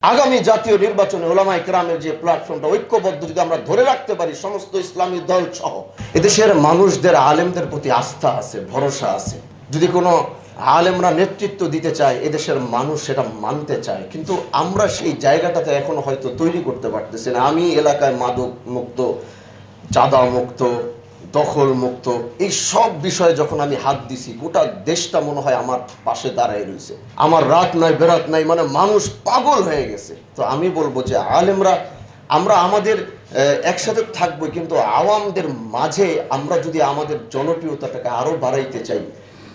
আগামী জাতীয় নির্বাচনে ওলামায়ে কেরামের যে প্ল্যাটফর্মটা ঐক্যবদ্ধ যদি আমরা ধরে রাখতে পারি, সমস্ত ইসলামী দল সহ এদেশের মানুষদের আলেমদের প্রতি আস্থা আছে, ভরসা আছে। যদি কোনো আলেমরা নেতৃত্ব দিতে চায়, এদেশের মানুষ সেটা মানতে চায়, কিন্তু আমরা সেই জায়গাটাতে এখনো হয়তো তৈরি করতে পারতেছি না। আমি এলাকায় মাদক মুক্ত, চাঁদা মুক্ত, দখল মুক্ত, এই সব বিষয়ে যখন আমি হাত দিছি, গোটা দেশটা মনে হয় আমার পাশে দাঁড়ায় রয়েছে। আমার রাত নাই বেরাত নাই, মানে মানুষ পাগল হয়ে গেছে। তো আমি বলবো যে আলেমরা আমরা আমাদের একসাথে থাকবো, কিন্তু আওয়ামদের মাঝে আমরা যদি আমাদের জনপ্রিয়তাটাকে আরো বাড়াইতে চাই,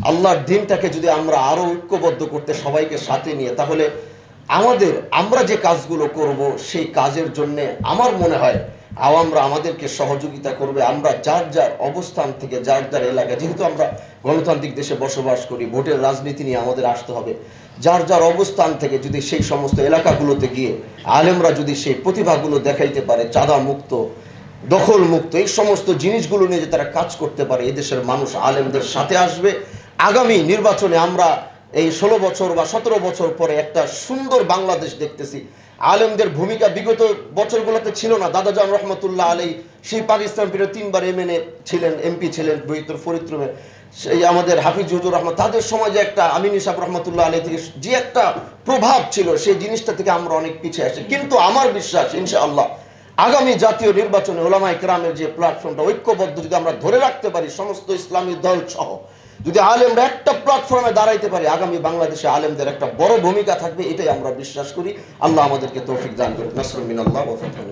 আল্লাহর দিনটাকে যদি আমরা আরো ঐক্যবদ্ধ করতে সবাইকে সাথে নিয়ে, তাহলে আমরা যে কাজগুলো করব সেই কাজের জন্য আমার মনে হয় আওয়ামরা আমাদেরকে সহযোগিতা করবে। আমরা যার যার অবস্থান থেকে, যার যার এলাকায়, যেহেতু আমরা গণতান্ত্রিক দেশে বসবাস করি, ভোটের রাজনীতি নিয়ে আমাদের আসতে হবে, যার যার অবস্থান থেকে যদি সেই সমস্ত এলাকাগুলোতে গিয়ে আলেমরা যদি সেই প্রতিভাগুলো দেখাইতে পারে, চাঁদা মুক্ত, দখল মুক্ত, এই সমস্ত জিনিসগুলো নিয়ে যে তারা কাজ করতে পারে, এদেশের মানুষ আলেমদের সাথে আসবে। আগামী নির্বাচনে আমরা এই 16 বছর বা 17 বছর পরে একটা সুন্দর বাংলাদেশ দেখতেছি। আলেমদের ভূমিকা বিগত বছরগুলোতে ছিল না। দাদাজান রহমতুল্লাহ আলী সেই পাকিস্তান পিরিয়ড 3 বার এমএনএ ছিলেন, এমপি ছিলেন, বৈতর ফরিদরুমে সেই আমাদের হাফিজ হুজুর রহমান, তাদের সমাজে একটা আমিন ইসাব রহমতুল্লাহ আলী থেকে যে একটা প্রভাব ছিল, সেই জিনিসটা থেকে আমরা অনেক পিছিয়ে আসি। কিন্তু আমার বিশ্বাস ইনশাআল্লাহ আগামী জাতীয় নির্বাচনে ওলামায়ে কেরামের যে প্ল্যাটফর্মটা ঐক্যবদ্ধ যদি আমরা ধরে রাখতে পারি, সমস্ত ইসলামী দল সহ যদি আলেমরা একটা প্ল্যাটফর্মে দাঁড়াইতে পারি, আগামী বাংলাদেশে আলেমদের একটা বড় ভূমিকা থাকবে, এটাই আমরা বিশ্বাস করি। আল্লাহ আমাদেরকে তৌফিক দান করুন। নাসরুম মিনাল্লাহ ওয়া ফাতহুন।